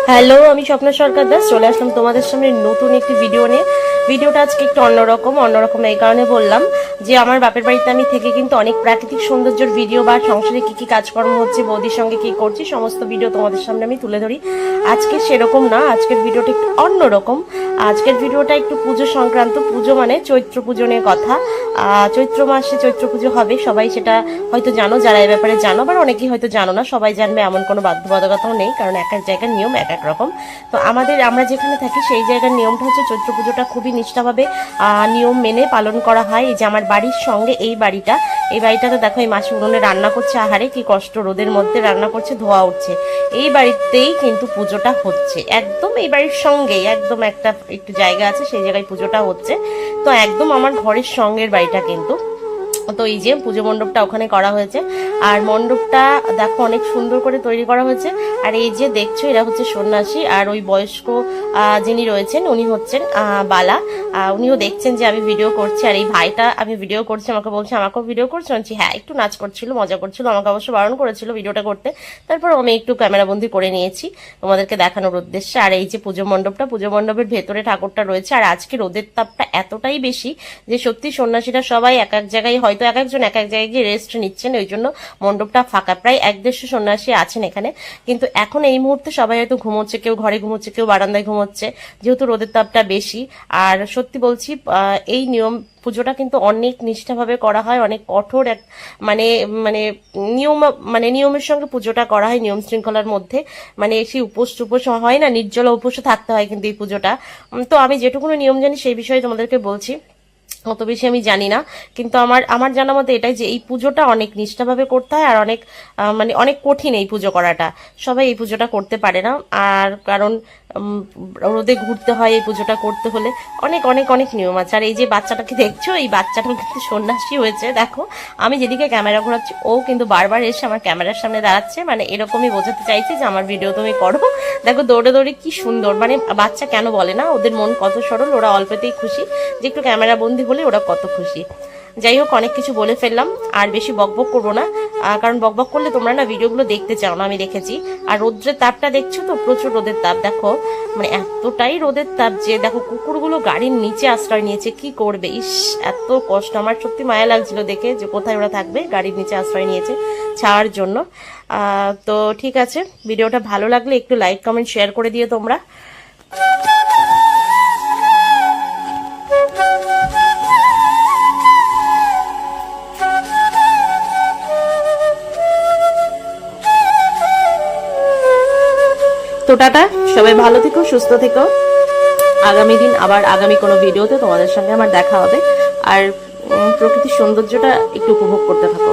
Hello, আমি স্বপ্না সরকার দাস চলে আসলাম তোমাদের সামনে নতুন একটি ভিডিও নিয়ে। ভিডিওটা আজকে একটু অন্যরকম এই কারণে বললাম যে আমার বাপের বাড়িতে আমি থেকে কিন্তু অনেক প্রাকৃতিক সৌন্দর্যের ভিডিও বা সংসারে কি কি কাজকর্ম হচ্ছে, বৌদির সঙ্গে কি করছি, সমস্ত ভিডিও তোমাদের সামনে আমি তুলে ধরি। আজকে সেরকম না, আজকের ভিডিওটা একটু অন্যরকম। আজকের ভিডিওটা একটু পুজো সংক্রান্ত, পুজো মানে চৈত্র পুজো নিয়ে কথা। চৈত্র মাসে চৈত্র পুজো হবে, সবাই সেটা হয়তো জানো, যারা এই ব্যাপারে জানো, আবার অনেকেই হয়তো জানো না। সবাই জানবে এমন কোনো বাধ্যবাধকতাও নেই, কারণ এক এক জায়গার নিয়ম এক এক রকম। তো আমরা যেখানে থাকি সেই জায়গার নিয়মটা হচ্ছে চৈত্র পুজোটা খুবই নিষ্ঠাভাবে নিয়ম মেনে পালন করা হয়। এই যে আমার বাড়ির সঙ্গে এই বাড়িটাতে দেখো, এই মাসি উনুনে রান্না করছে, আহারে কি কষ্ট, রোদের মধ্যে রান্না করছে, ধোয়া উঠছে। এই বাড়িতেই কিন্তু পুজোটা হচ্ছে, একদম এই বাড়ির সঙ্গে একদম একটু জায়গা আছে, সেই জায়গায় পুজোটা হচ্ছে। তো একদম আমার ঘরের সঙ্গের বাড়িটা কিন্তু। তো এই যে পুজো মণ্ডপটা ওখানে করা হয়েছে, আর মণ্ডপটা দেখো অনেক সুন্দর করে তৈরি করা হয়েছে। আর এই যে দেখছো, এরা হচ্ছে সন্ন্যাসী, আর ওই বয়স্ক যিনি রয়েছেন উনি হচ্ছেন বালা। উনিও দেখছেন যে আমি ভিডিও করছি, আর এই ভাইটা আমি ভিডিও করছি, আমাকে বলছে আমাকেও ভিডিও করছো। বলছি হ্যাঁ, একটু নাচ করছিল, মজা করছিল, আমাকে অবশ্য বারণ করেছিল ভিডিওটা করতে, তারপর আমি একটু ক্যামেরাবন্দি করে নিয়েছি তোমাদেরকে দেখানোর উদ্দেশ্যে। আর এই যে পুজো মণ্ডপের ভেতরে ঠাকুরটা রয়েছে। আর আজকে রোদের তাপটা এতটাই বেশি যে সত্যি সন্ন্যাসীরা সবাই এক এক জায়গায়, হয়তো এক একজন এক এক জায়গায় গিয়ে রেস্ট নিচ্ছেন, ওই জন্য মণ্ডপটা ফাঁকা। প্রায় 150 সন্ন্যাসী আছেন এখানে, কিন্তু এখন এই মুহূর্তে সবাই হয়তো ঘুমোচ্ছে, কেউ ঘরে ঘুমোচ্ছে, কেউ বারান্দায় ঘুমোচ্ছে, যেহেতু রোদের তাপটা বেশি। আর সত্যি বলছি, এই পুজোটা কিন্তু অনেক নিষ্ঠাভাবে করা হয়, অনেক কঠোর মানে মানে নিয়মের সঙ্গে পুজোটা করা হয়, নিয়ম শৃঙ্খলার মধ্যে। মানে সেই উপোস হয় না, নির্জলা উপোসে থাকতে হয় কিন্তু এই পুজোটা। তো আমি যেটুকুনো নিয়ম জানি সেই বিষয়ে তোমাদেরকে বলছি, অত বেশি আমি জানি না। কিন্তু আমার জানা মতে এটাই যে এই পুজোটা অনেক নিষ্ঠাভাবে করতে হয়, আর অনেক কঠিন এই পুজো করাটা। সবাই এই পুজোটা করতে পারে না, আর কারণ রোদে ঘুরতে হয় এই পুজোটা করতে হলে, অনেক অনেক অনেক নিয়ম আছে। আর এই যে বাচ্চাটাকে দেখছো, এই বাচ্চাটা কিন্তু সন্ন্যাসী হয়েছে। দেখো আমি যেদিকে ক্যামেরা ঘোরাচ্ছি, ও কিন্তু বারবার এসে আমার ক্যামেরার সামনে দাঁড়াচ্ছে, মানে এরকমই বোঝাতে চাইছে যে আমার ভিডিও তুমি করো। দেখো দৌড়ে দৌড়ে কি সুন্দর, মানে বাচ্চা কেন বলে না, ওদের মন কত সরল, ওরা অল্পতেই খুশি, যে একটু ক্যামেরা বন্দি হলে ওরা কত খুশি। যাই হোক, অনেক কিছু বলে ফেললাম, আর বেশি বকবক করবো না, কারণ বকবক করলে তোমরা না ভিডিওগুলো দেখতে চাও না, আমি দেখেছি। আর রোদ্রের তাপটা দেখছো তো, প্রচুর রোদের তাপ। দেখো মানে এতটাই রোদের তাপ যে দেখো কুকুরগুলো গাড়ির নিচে আশ্রয় নিয়েছে, কি করবে, ইস এত কষ্ট। আমার সত্যি মায়া লাগছিল দেখে যে কোথায় ওরা থাকবে, গাড়ির নিচে আশ্রয় নিয়েছে ছাওয়ার জন্য। তো ঠিক আছে, ভিডিওটা ভালো লাগলে একটু লাইক কমেন্ট শেয়ার করে দিও তোমরা। তো টাটা, সবাই ভালো থেকো, সুস্থ থেকো। আগামী দিন আবার আগামী কোনো ভিডিওতে তোমাদের সঙ্গে আমার দেখা হবে, আর প্রকৃতির সৌন্দর্যটা একটু উপভোগ করতে থাকো।